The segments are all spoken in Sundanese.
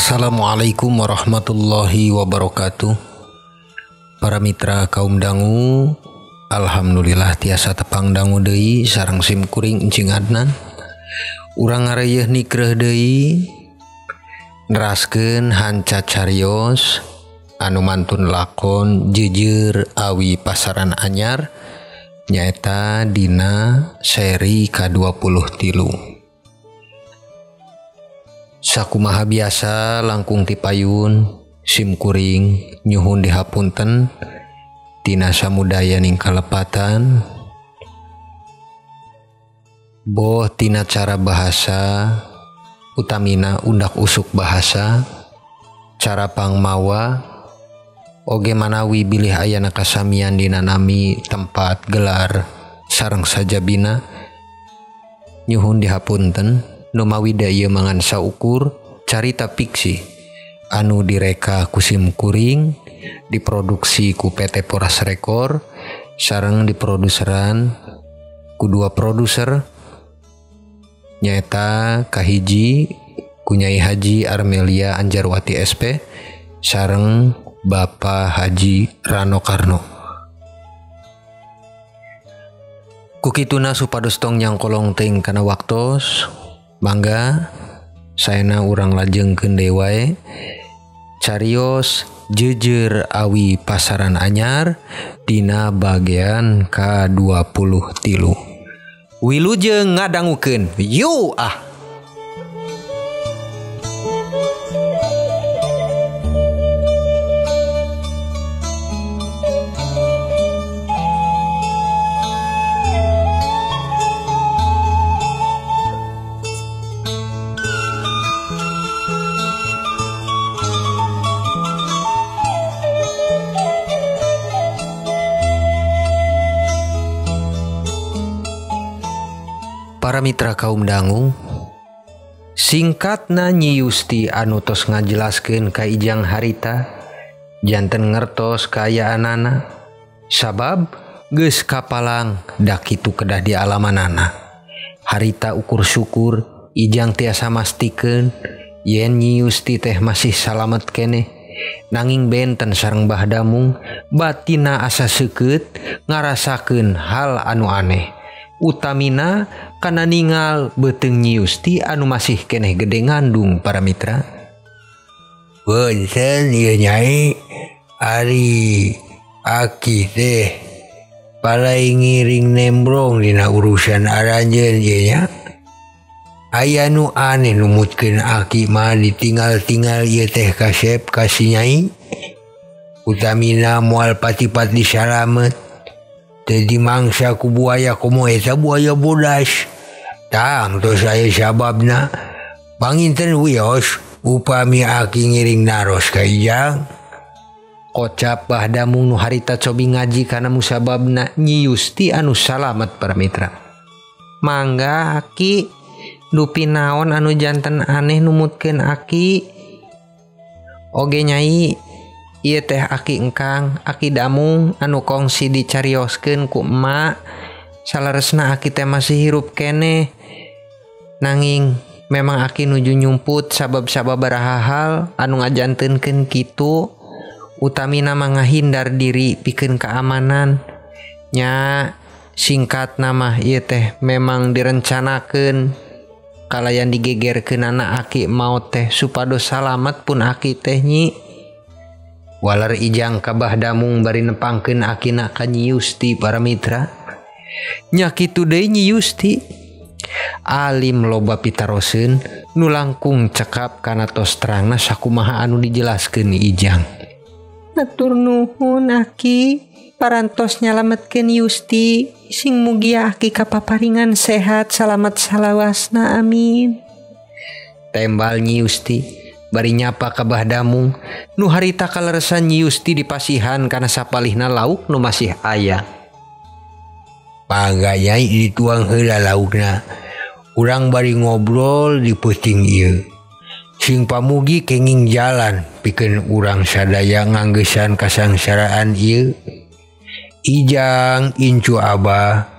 Assalamualaikum warahmatullahi wabarakatuh. Para mitra kaum dangu, alhamdulillah tiasa tepang dangu deui sareng sim kuring encing Adnan. Urang ngareuyeun nikreuh deui neraskeun hanca carios anu mantun lakon Jeujeur Awi Pasaran Anyar nyaeta dina seri ke-23. Sakumaha biasa langkung ti payun sim kuring nyuhun dihapunten tina samudaya ning kalepatan boh tina cara bahasa utamina undak usuk bahasa cara pangmawa oge manawi bilih ayana kasamian dina nami tempat gelar sareng sajabina nyuhun dihapunten numawi daya mangan saukur carita fiksi anu direka ku sim kuring diproduksi ku PT Poras Rekor sareng diproduseran ku dua produser nyaeta kahiji ku Nyai Haji Armelia Anjarwati SP sareng Bapak Haji Rano Karno. Kukituna supados tong nyangkolong teuing kana waktos mangga saena urang lajengkeun deui wae carios Jeujeur Awi Pasaran Anyar dina bagean ka-23. Wilujeng ngadangukeun. Yu ah. Para mitra kaum dangu, singkatna Nyi Yusti anu tos ngajelaskeun ka Ijang harita janten ngertos kaayaanana sabab geus kapalang da kitu kedah di alamanana. Harita ukur syukur Ijang tiasa mastikeun yen Nyi Yusti teh masih salamet keneh nanging benten sareng Mbah Damung batina asa seukeut ngarasakeun hal anu aneh. Utamina kana ningal beuteung Nyi Yusti anu masih keneh gede ngandung para mitra. Punten ieu Nyai, ari aki teh palai ngiring nembrong dina urusan aranjeun ieu nya. Aya nu aneh numutkeun aki mah ditinggal-tinggal ieu teh kasep ka si Nyai. Utamina moal pati-pati salamet jadi mangsa ku buaya komo eta buaya bodas. Tang tos aya sababna. Panginten wios upami aki ngiring naros ka Ijang. Kocap Mbah Damung nu harita cobi ngaji kana musababna Nyi Yusti anu salamet para mitra. Mangga aki dupi naon anu janten aneh numutkeun aki. Oge Nyai ieu teh aki engkang, aki Damung anu kongsi dicarioskeun ku emak. Salaresna aki teh masih hirup keneh. Nanging memang aki nuju nyumput sabab-sabab baraha hal anu ngajantenkeun kitu. Utamina mah ngahindar diri pikeun keamanan. Nya singkatna mah ieu teh memang direncanakeun kalayan digegerkeun anak aki maot teh supados salamet pun aki teh Nyi. Walar Ijang ka Mbah Damung bari nepangkeun akina ka Nyi Yusti para mitra. Nya kitu deui Nyi Yusti alim loba pitaroseun nu langkung cekap kana tos terangna sakumaha anu dijelaskeun Ijang. Matur nuhun aki parantos nyalametkeun Yusti sing mugia aki kapaparingan sehat salamet salawasna amin. Tembal Nyi Yusti bari nyapa ka Mbah Damung nu harita kaleresan Nyi Yusti dipasihan kana sapalihna lauk nu masih aya. Mangga Nyai dituang heula laukna. Urang bari ngobrol di peuting ieu. Sing pamugi kenging jalan pikeun urang sadaya nganggesan kasangsaraan ieu. Ijang incu Abah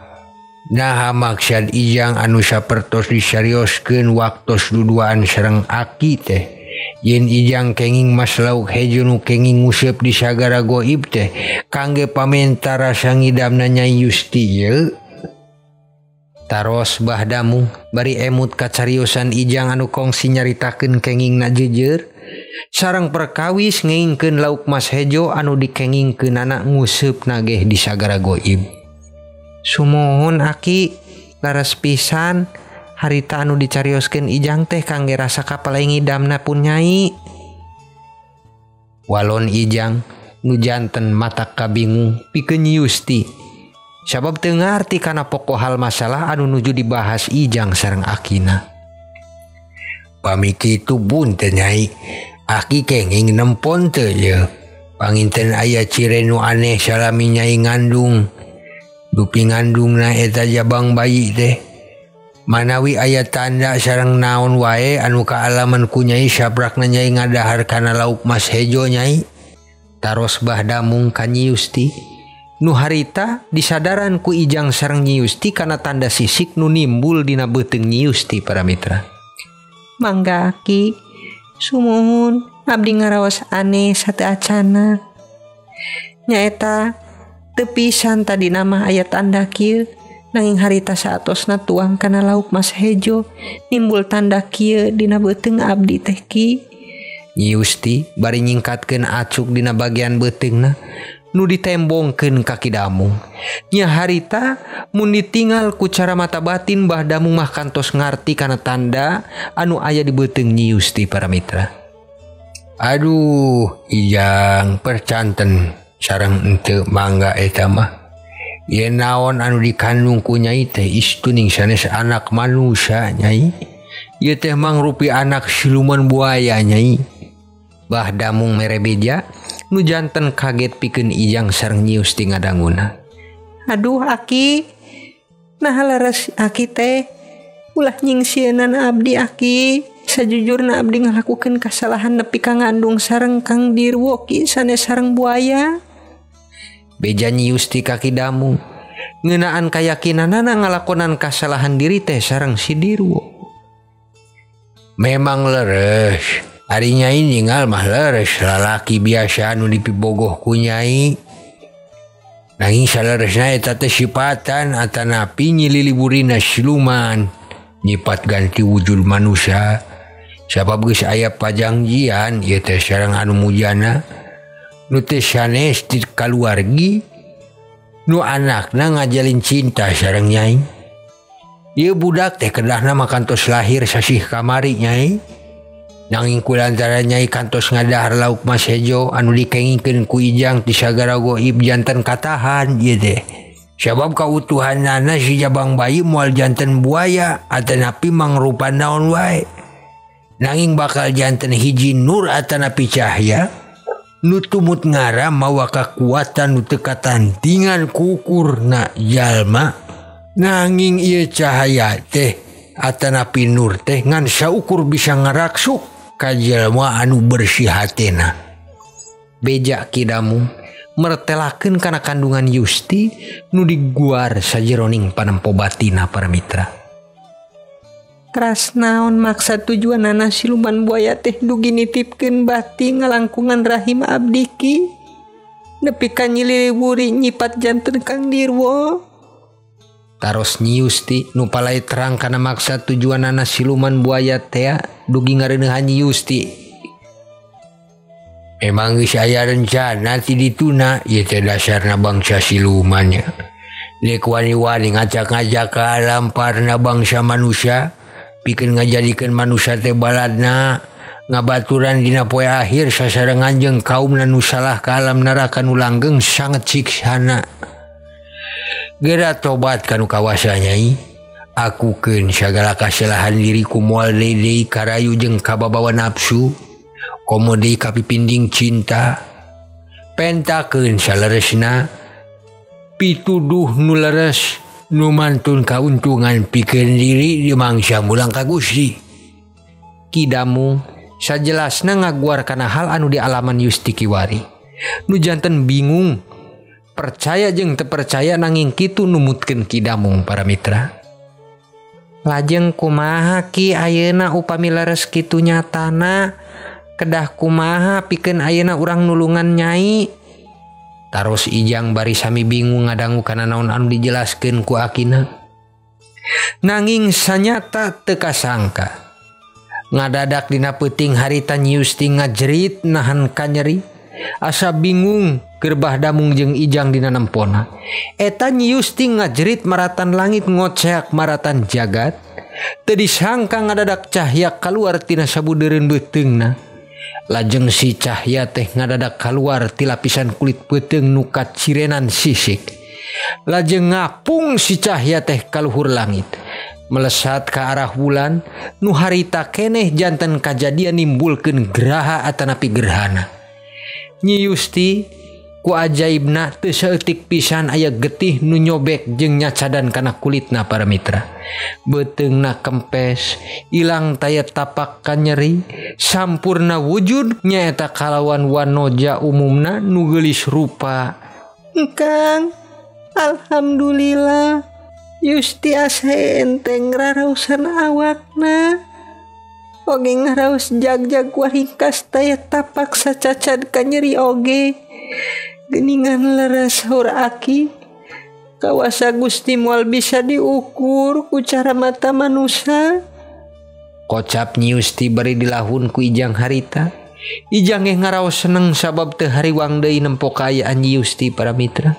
Nah maksud Ijang anu sapertos disarioskeun waktos duduaan sareng aki teh yen ijang kenging mas lauk hejo nu kenging ngusep di sagara goib teh kangge pamenta rasa ngidamna Nyai Yusti ye. Taros bahdamu bari emut kacariosan ijang anu kongsi nyaritakeun kengingna jejer sareng perkawis ngengkeun lauk mas hejo anu dikengingkeun anak ngusep nageh di sagara goib. Sumohun Aki, laras pisan harita anu dicarioskeun ijang teh kangge rasa kapalai ngidamna pun Nyai. Walon ijang nu janten mata kabingung pikeun Nyi Yusti. Sabab teu ngarti kana pokok hal masalah anu nuju dibahas ijang sareng Akina. Pamiki itu bunten Nyai, Aki kenging nempon teu ye. Panginten aya cirenu aneh salami Nyai ngandung. Dupi ngandungna eta jabang bayi teh. Manawi aya tanda sareng naon wae anu kaalaman ku Nyai sabrakna Nyai ngadahar kana lauk mas hejo Nyai. Taros bahdamung ka Nyi Yusti. Nu harita disadaran ku ijang sareng Nyi Yusti kana tanda sisik nu nimbul dina beuteung Nyi Yusti para mitra. Mangga Ki, sumuhun abdi ngaraos aneh sate acana. Nyaeta teu pisan tadi nama aya tanda kieu nanging harita saatosna tuang kana lauk mas hejo nimbul tanda kieu dina beuteung abdi teh Ki. Nyi Yusti bari nyingkatkeun acuk dina bagian beuteungna nu ditembongkeun ka Kidamung. Nya harita mun ditinggal ku cara mata batin Bahdamung mah kantos ngarti kana tanda anu aya di beuteung Nyi Yusti para mitra. Aduh, ijang percanten sareng henteu mangga eta mah. Yen naon anu dikandung ku Nyai teh istuning sanes anak manusia Nyai. Ieu teh mangrupi anak siluman buaya Nyai. Bahdamung mere beja nu janten kaget pikeun ijang sareng Nyi Yusti ngadanguna. Aduh Aki, nah laras Aki teh ulah nyingsieunan abdi Aki. Sajujurna abdi ngalakukeun kasalahan nepi ka ngandung sareng Kang Dirwo Ki sanes sareng buaya. Beja Nyi Yusti ka Kidamung ngeunaan kayakinanana ngalakonan kasalahan diri teh sareng si Dirwo. Memang leres. Ari Nyai ninggal mah leres lalaki biasa anu dipibogoh ku Nyai. Nanging saleresna eta teh sipatan atanapi nyililiburina siluman nyipat ganti wujud manusia. Sabab geus aya pajangjian ieu teh sareng anu mujana nu teh sanes ti kaluargi nu anakna ngajalin cinta sareng Nyai. Ieu budak teh kedahna mah kantos lahir sasih kamari Nyai. Nanging kulantaran Nyai kantos ngadahar lauk mas hejo anu dikengingkeun ku ijang ti sagara goib janten katahan ieu teh. Sabab kautuhanana si jabang bayi moal janten buaya atanapi mangrupa naon wae. Nanging bakal janten hiji nur atanapi cahya nu tumut ngara mawa kakuatan nu teu katandingan ku ukurna jalma. Nanging ieu cahaya teh atanapi nur teh ngan saukur bisa ngaraksuk ka jalma anu bersih hatena. Beja Kidamung mertelakeun kana kandungan Yusti nu diguar sajeroning panempo batina para mitra. Teras naon maksud tujuanana siluman buaya teh dugi nitipkeun bati ngalangkungan rahim abdi Ki nepi ka nyiliburi nyipat janten Kang Dirwo. Taros Nyi Yusti nu palai terang kana maksud tujuanana siluman buaya teh dugi ngareuneuhan Nyi Yusti. Emang geus aya rencana ti dituna ieu teh dasarna bangsa siluman nya. Dek wani-wani ngajak-ngajak ka alam parna bangsa manusia pikeun ngajadikeun manusia teh baladna ngabaturan dina poe akhir sasarengan jeung kaumna nu salah ka alam neraka nu langgeng sanget siksana. Gera tobat kanu kawasa Nyai. Akukeun sagala kasalahan diriku moal deui karayu jeung kababawa nafsu. Komo deui kapipinding cinta. Pentakeun saleresna pituduh nu leres nu mantun kauntungan pikeun diri di mangsa mulang ka Gusti. Kidamung sajelasna ngaguar kana hal anu dialaman Yusti kiwari. Nu janten bingung percaya jeung teu percaya nanging kitu numutkeun Kidamung para mitra. Lajeng kumaha Ki ayeuna upami leres kitu nyatana kedah kumaha pikeun ayeuna urang nulungan Nyai. Taros Ijang bari sami bingung ngadangu kana naon anu dijelaskeun ku akina. Nanging sanyata teu kasangka ngadadak dina peuting harita Nyi Yusti ngajerit nahan kanyeri. Asa bingung keur Bahdamung jeung Ijang dina nempona. Eta Nyi Yusti ngajerit maratan langit ngoceak maratan jagat. Teu disangka ngadadak cahya kaluar tina sabudeureun beuteungna. Lajeng si cahya teh ngadadak kaluar ti lapisan kulit beuteung nu kacirenan sisik. Lajeng ngapung si cahya teh ka luhur langit, melesat ka arah bulan nu harita keneh janten kajadian nimbulkeun geraha atanapi gerhana. Nyi Yusti ku ajaibna teu saeutik pisan aya getih nu nyobek jeung nyacadan kana kulitna para mitra. Beuteungna kempes, ilang taya tapak kanyeri, sampurna wujud nyaeta kalawan wanoja umumna nu geulis rupa. Kang, alhamdulillah Yusti asa enteng rarausan awakna. Oge ngaraos jag-jag waringkas taya tapak sacacad kanyeri oge. Geningan leres saur Aki, kawasa Gusti moal bisa diukur ku cara mata manusia. Kocap Nyi Yusti bari dilahun ku Ijang harita. Ijang ngaraos seneng sabab teu hariwang deui nempo kaayaan Nyi Yusti para mitra.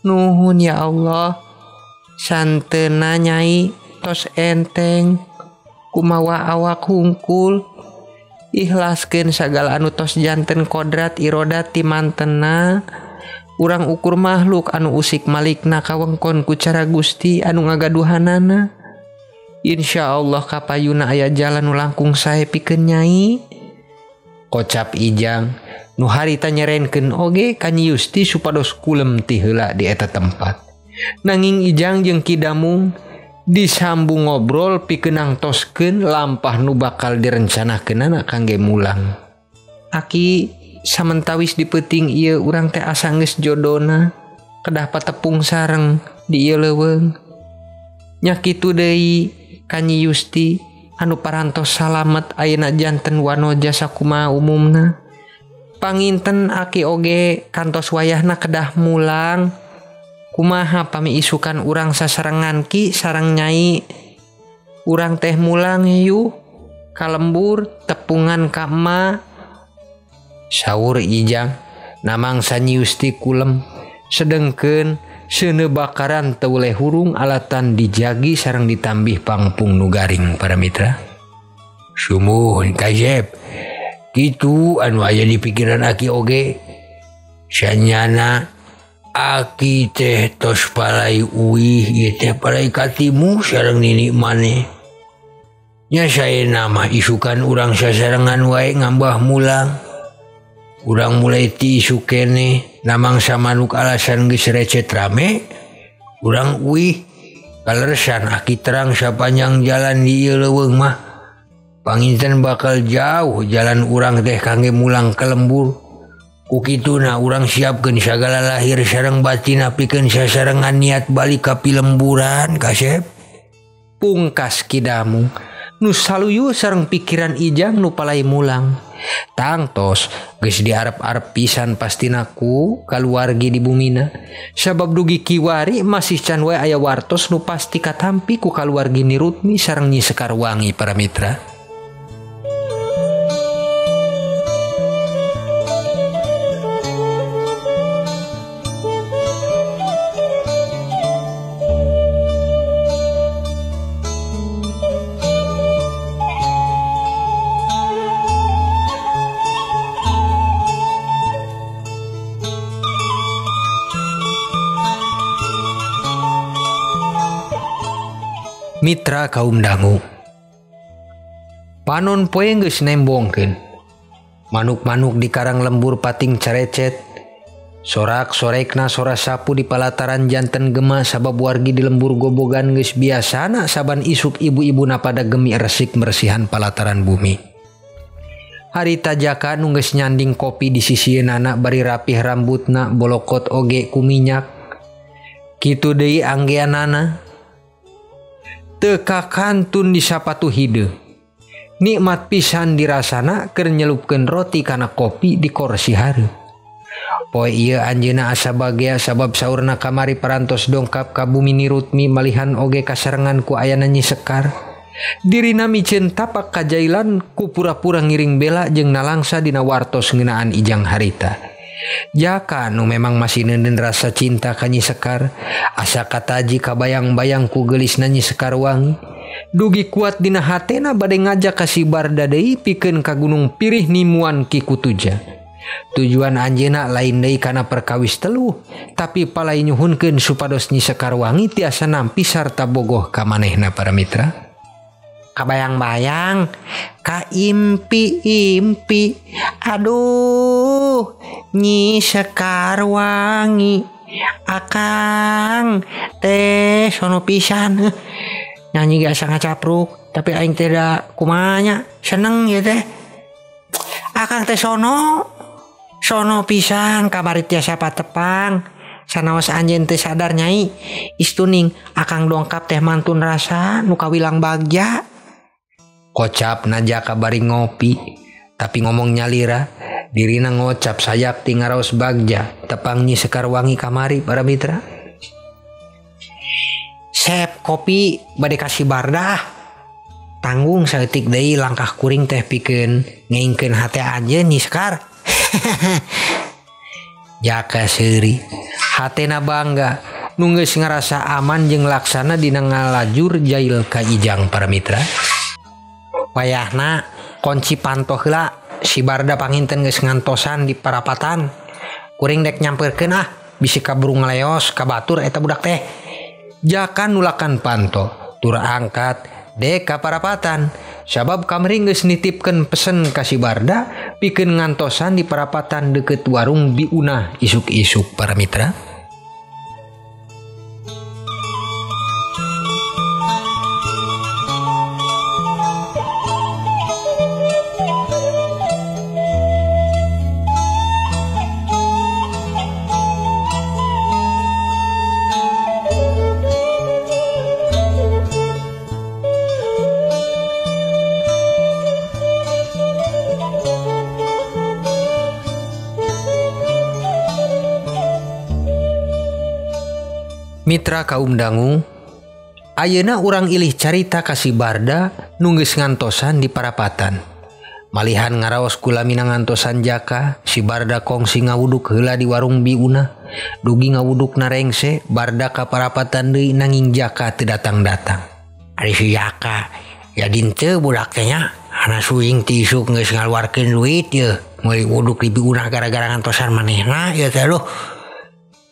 Nuhun ya Allah, santeuna Nyai tos enteng kumawa awak hungkul. Ikhlaskeun sagala anu tos janten kodrat irodat ti mantena. Urang ukur makhluk anu usik malikna kawengkon ku cara Gusti anu ngagaduhanana. Insyaallah kapayuna aya jalan nu langkung sae pikeun Nyai. Kocap Ijang nu harita nyerenkeun oge ka Nyi Yusti supados kulem ti heula di eta tempat. Nanging Ijang jeung Ki Damung disambung ngobrol pikeun nangtoskeun lampah nu bakal direncanakeunana kangge mulang. Aki, samentawis di peuting ieu urang teh asa geus jodona kedah patepung sareng di ieu leuweung. Nya kitu deui ka Nyi Yusti anu parantos salamet ayeuna janten wanoja sakumaha umumna. Panginten Aki oge kantos wayahna kedah mulang. Kumaha pami isukan urang sasarengan Ki sareng Nyai. Urang teh mulang yuh ka lembur tepungan ka ema. Saur Ijang namangsa Nyi Yusti kulem sedengkeun seuneu bakaran teu leh hurung alatan dijagi sareng ditambih pangpung nu garing para mitra. Sumuhun Kajep, kitu anu aya di pikiran Aki oge. Sanyana Aki teh tos palai uih ieu teh palai katimu sareng nini maneh. Nya saena mah isukan urang sasarengan wae ngambah mulang. Urang mulai ti isu keneh namangsa manuk alasan geus recet rame. Urang uih kaleresan Aki terang sapanjang jalan di ieu leuweung mah. Panginten bakal jauh jalan urang teh kangge mulang ka lembur. Ku kituna urang siapkeun sagala lahir sareng batin pikeun sasarengan niat balik ka pilemburan Kasep. Pungkas Ki Damung nu saluyu sareng pikiran Ijang nu palai mulang. Tangtos geus diarep-arep pisan pastina ku kaluargi di bumina. Sabab dugi kiwari masih can wae aya wartos nu pasti katampi ku kaluargi Ni Rutmi sareng Nyi Sekarwangi para mitra. Mitra kaum dangu, panon poe geus nembongkeun. Manuk-manuk di karang lembur pating carecet. Sorak-sorekna sora sapu di palataran janten gema sabab wargi di lembur gobogan geus biasana saban isuk ibu-ibuna pada gemi resik mersihan palataran bumi. Harita Jaka nu geus nyanding kopi di sisieunana bari rapih rambutna bolokot oge ku minyak. Kitu deui anggeanana. Teu kakantun di sapatu hideu. Nikmat pisan dirasana keur nyelupkeun roti kana kopi di kursi hareup. Poe ieu anjeunna asa bagea sabab saurna kamari parantos dongkap ka bumi Nirutmi malihan oge kasarengan ku ayana Nyi Sekar. Dirina miceun tapak kajailan ku pura-pura ngiring bela jeung nalangsa dina wartos ngeunaan Ijang harita. Jaka nu memang masih neuneun rasa cinta ka Nyi Sekar, asa kataji kabayang-bayang ku geulisna Nyi Sekar wangi. Dugi kuat dina hatena bade ngajak ka si Barda deui pikeun ka Gunung Pirih nimuan Ki Kutuja. Tujuan anjeunna lain deui kana perkawis teluh, tapi palai nyuhunkeun supados Nyi Sekar wangi tiasa nampi sarta bogoh ka manehna para mitra. Kabayang-bayang, ka impi-impi, aduh, Nyi Sekar wangi, akang teh sono pisan, nyanyi gak asa ngacapruk, tapi aing teh da kumanya seneng ya teh, akang teh sono pisan kamari tiasa patepang, sanaos anjeun teu sadar Nyai, istuning akang dongkap teh mantun rasa nu kawilang bagja. Kocap Jaka bari ngopi, tapi ngomong nyalira, dirina ngocap sayak ti ngaraos bagja, tepang Nyi Sekar wangi kamari para mitra. Sep kopi bade kasih Barda. Tanggung saeutik deui langkah kuring teh pikeun ngeingkeun hate anjeun Nyi Sekar. Jaka seuri, hatena bangga, nu geus ngarasa aman jeung laksana dina ngalajur jail ka Ijang para mitra. Wayahna kunci pantoh heula si Barda panginten geus ngantosan di parapatan. Kuring dek nyampeurkeun bisi kaburu ngaleos ka batur eta budak teh. Jaka nulakan panto tur angkat dek ka parapatan. Sabab kamari geus nitipkeun pesen ka si Barda pikeun ngantosan di parapatan deukeut warung Biuna isuk-isuk para mitra. Mitra kaum dangu, ayeuna urang ilih carita ka si Barda nu geus ngantosan di parapatan. Malihan ngaraos kulamina ngantosan Jaka, si Barda kongsi ngawuduk heula di warung Biuna. Dugi ngawudukna rengse, Barda ka parapatan deui nanging Jaka teu datang-datang. Ari si Jaka, ya dinteu budak teh nya, ana suing ti isuk geus ngaluarkeun duit yeuh, meuli wuduk di Biuna gara-gara ngantosan manehna ya teh aduh.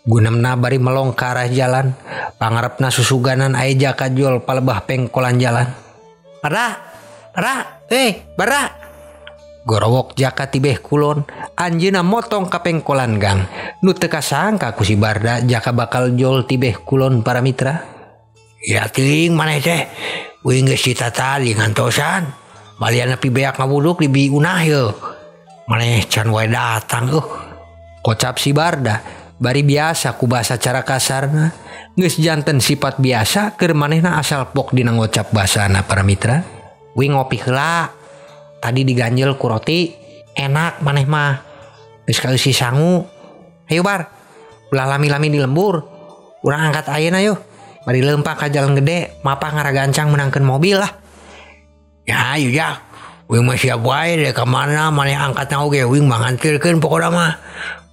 Gunamna bari melong ke arah jalan, pangarepna susuganan aya Jaka jol palebah pengkolan jalan. Barda, gorowok Jaka tibeh kulon, anjeuna motong ka pengkolan gang. Nu teu kasangka ku si Barda Jaka bakal jol tibeh kulon para mitra. Ya teuing maneh teh, uing geus ditatali ngantosan, balian nepi beak ngawuduk di Biuna yeuh. Maneh can wae datang kocap si Barda. Bari biasa ku basa cara kasarna, geus janten sifat biasa keur manehna asal pok dina ngocap basana para mitra. Wi ngopi heula, tadi diganjel ku roti, enak maneh mah. Geus kaeusi sangu. Hayu Bar, ulah lami-lami di lembur. Urang angkat ayeuna yeuh. Bari leumpah ka jalan gede, mapah ngaragancang menangkeun mobil lah. Ya ayo jak, wing mah siap wae deh ka mana maneh angkatna oge wing mah ngantirkeun pokona mah.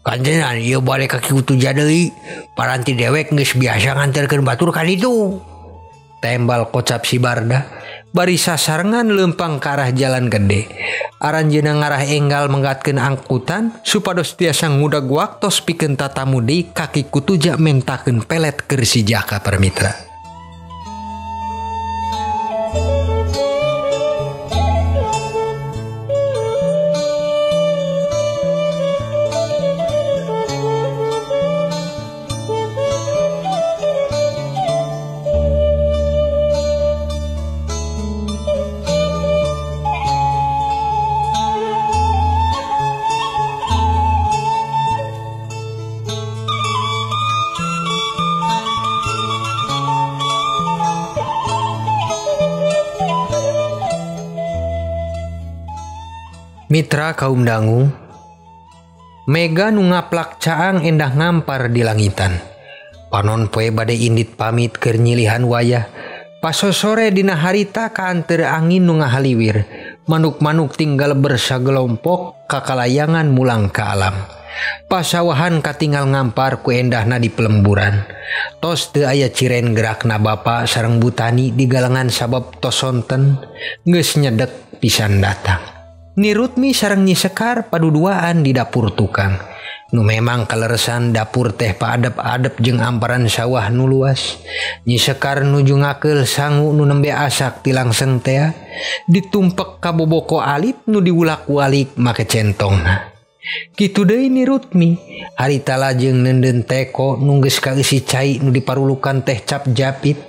Kanjenan ieu bade ka Ki Kutuja deui, paranti dewek geus biasa nganterkeun batur ka ditu. Tembal kocap si Barda, bari sasarengan leumpang ke arah jalan gede. Aranjeuna ngarah enggal menggatkeun angkutan supados tiasa ngudag waktos pikeun tatamu deui ka Ki Kutuja mentakeun pelet keur si Jaka para mitra. Mitra kaum dangu, mega nu ngaplak caang endah ngampar di langitan. Panon poe bade indit pamit keur nyilihan wayah. Pasosore dina harita kaanteur angin nu ngahaliwir. Manuk-manuk tinggal bersagelompok kakalayangan mulang ka alam. Pasawahan katinggal ngampar ku endahna di pelemburan. Tos teu aya ciren gerakna bapa sareng butani di galengan sabab tos sonten geus nyedek pisan datang. Ni Rutmi sareng Nyi Sekar paduduaan di dapur tukang. Nu memang kaleresan dapur teh paadep-adep jeung amparan sawah nu luas. Nyi Sekar nuju ngakeul sangu nu nembe asak ti langseng teh ditumpek ka boboko alip nu diulak-walik make centongna. Kitu deui Ni Rutmi, harita lajeng neundeun teko nu geus kaeusi cai nu diparulukan teh cap japit.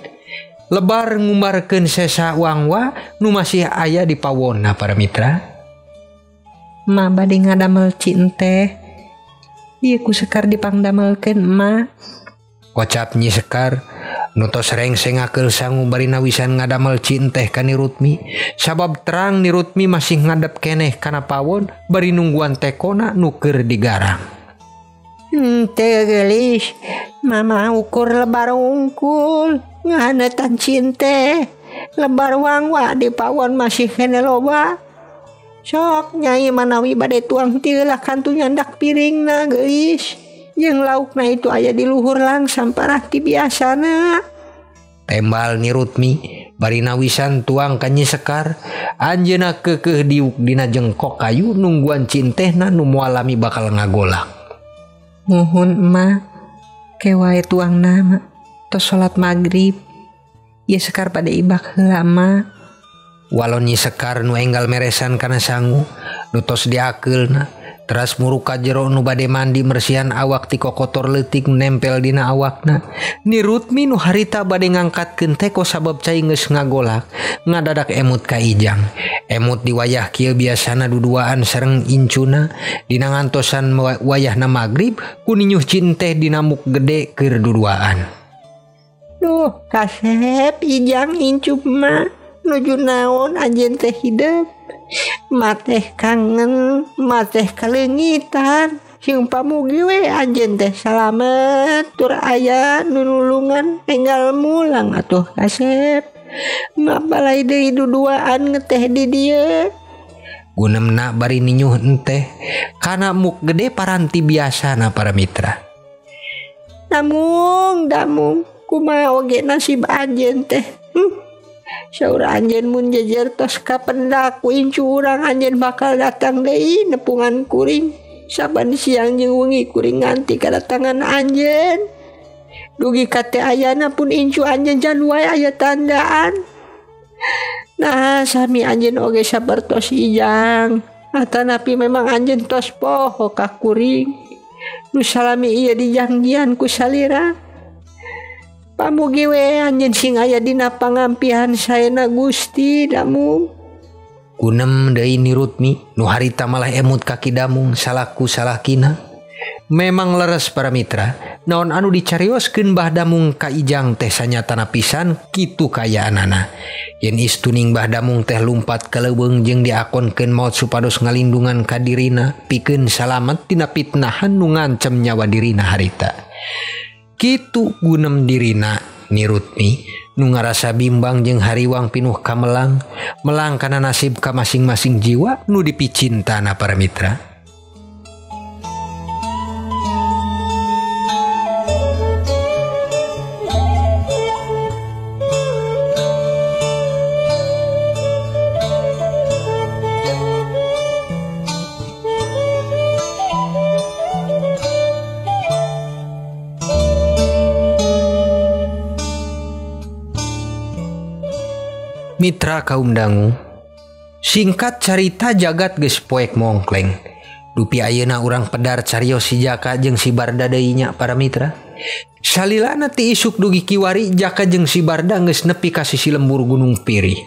Lebar ngumbarkeun sesa wangwa nu masih aya di pawonna para mitra. Ma bade ngadamel cin teh. Ieu ku Sekar dipangdamelkeun Ma. Kocap Nyi Sekar nu tos rengseng ngakeul sangu bari nawisan ngadamel cin teh ka Ni Rutmi. Sabab terang Ni Rutmi masih ngadep keneh kana pawon bari nungguan tekona nu keur digarang. Teu geulis, Mama ukur lebar ungkul ngahanetan cin teh. Lebar wangwa di pawon masih kene loba. Sok Nyai manawi bade tuang tieulah kantu nyandak piringna geulis. Jeung laukna itu aya di luhur langsam parah ti biasana. Tembal Ni Rutmi bari nawisan tuang ka Nyi Sekar. Anjeunna keukeuh diuk dina jengkok kayu nungguan cin tehna nu moalami bakal ngagolak. Muhun Ma, kewae tuangna Ma. Tos salat magrib. Ieu Sekar pada ibak heula Ma. Walau Nyi Sekar nu enggal meresan kana sangu nu tos diakeulna, teras muruka jero nu bade mandi mersihan awak ti kokotor leutik nempel dina awakna. Ni Rutmi nu harita bade ngangkatkeun teko sabab cai geus ngagolak, ngadadak emut ka Ijang. Emut di wayah kieu biasana duduaan sareng incuna. Dina ngantosan wayahna magrib ku ninyuh cin teh dina muk gede keur duduaan. Duh, kasep Ijang incup Ma. Nuju naon anjeun teh hidup. Mateh kangen, mateh kalengitan. Sing pamugi we anjeun teh salamet tur aya nulungan enggal mulang atuh kasep. Ma balai deui duduaan ngeteh di dieu. Gunemna bari ninyuh enteh kana muk gede paranti biasana para mitra. Damung kumaha oge nasib anjeun teh. Saur anjeun mun jejer tos kapendak ku incu urang anjeun bakal datang deui nepungan kuring. Saban siang jeung wengi kuring nganti kadatangan anjeun. Dugi kate ayana pun incu anjeun jan wae aya tandaan. Nah sami anjeun oge sapertos Ijang. Atanapi memang anjeun tos poho ka kuring. Nu salami ieu dijangjian ku salira. Pamugi we anjeun sing aya dina pangampihan saena Gusti damung. Gunem deui Ni Rutmi nu harita malah emut kaki damung salaku salakina. Memang leres para mitra, naon anu dicarioskeun Mbah Damung ka Ijang teh sanyatana pisan kitu kayaanana. Yen istuning Mbah Damung teh lumpat ka leuweung jeung diakonkeun maot supados ngalindungan ka dirina pikeun salamet tina pitnahan nu ngancem nyawa dirina harita. Kitu gunem dirina Ni Rutmi nu ngarasa bimbang jeung hariwang pinuh ka melang kana nasib ka masing-masing jiwa nu dipicintana para mitra. Mitra kaum dangu, singkat carita jagat geus poek mongkleng. Dupi ayeuna urang pedar carios si Jaka jeung si Barda deui nya para mitra. Salilana ti isuk dugi kiwari Jaka jeung si Barda geus nepi ka sisi lembur Gunung Piri.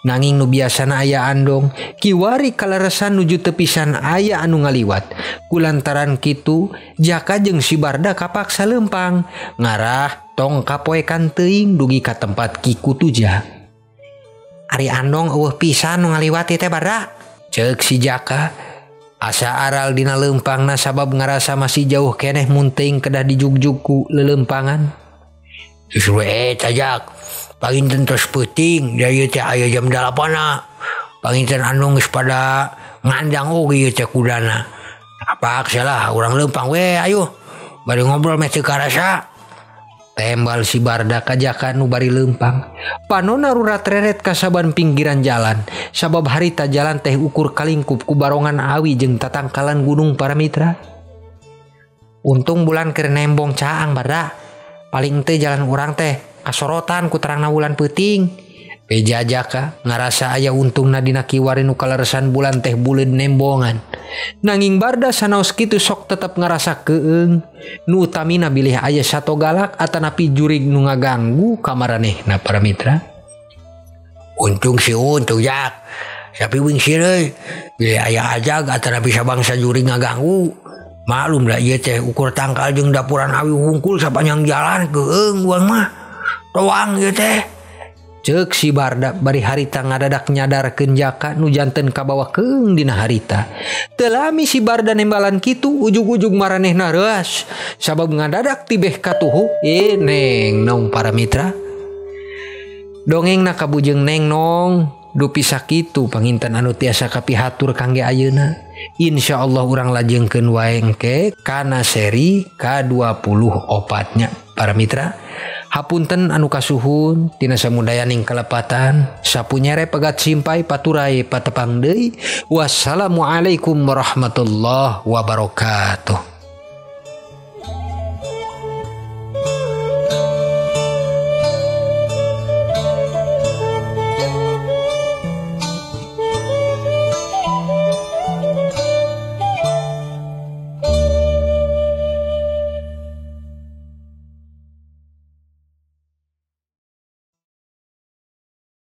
Nanging nu biasana aya andong, kiwari kaleresan nuju tepisan aya anu ngaliwat. Kulantaran kitu, Jaka jeung si Barda kapaksa lempang, ngarah tong kapoekan teuing dugi ka tempat Ki Kutuja. Ari andong eueuh pisan nu ngaliwati teh Barda. Cek si Jaka asa aral dina lempangna sabab ngarasa masih jauh keneh munting kedah dijugjugku lelempangan. Justru tajak panginten tos peuting dari teh aya jam 8na. Panginten anu geus pada ngandang oge ieu teh kudana. Apa salah urang lempang we ayo bari ngobrol meh teu karasa. Tembal si Barda ka Jaka nu bari lempang. Panonna rurat reret ka saban pinggiran jalan. Sabab harita jalan teh ukur kalingkup ku barongan awi jeung tatangkalan gunung para mitra. Untung bulan keur nembong caang Barda. Paling teh jalan urang teh kasorotan ku terangna wulan peuting. Beja Jaka ngarasa aya untungna dina kiwari nu kaleresan bulan teh buleud nembongan. Nanging Barda sanaos kitu sok tetep ngarasa keung. Nu utamina bilih aya sato galak atanapi jurig nu ngaganggu ka maranehna para mitra. Untung si untung Jak. Sapi wingsi deui. Bilih aya ajag atanapi sabangsa jurig ngaganggu. Maklum da ieu teh ukur tangkal jeung dapuran awi hungkul sapanjang jalan keung urang mah. Toang ieu teh. Cek si Barda bari harita ngadadak nyadarkeun Jaka nu janten kabawa keung dina harita. Teu lami si Barda nembalan kitu ujug-ujug maranehna reuas sabab ngadadak tibeh katuhu neng nong para mitra. Dongengna kabujeng neng nong dupi sakitu panginten anu tiasa kapihatur kangge ayeuna. Insyaallah urang lajengkeun wae engke kana seri ka-24 nya para mitra. Hapunten anu kasuhun tina samudayaning kalepatan sapunyere pegat simpai paturai patepang deui. Wassalamualaikum warahmatullahi wabarakatuh.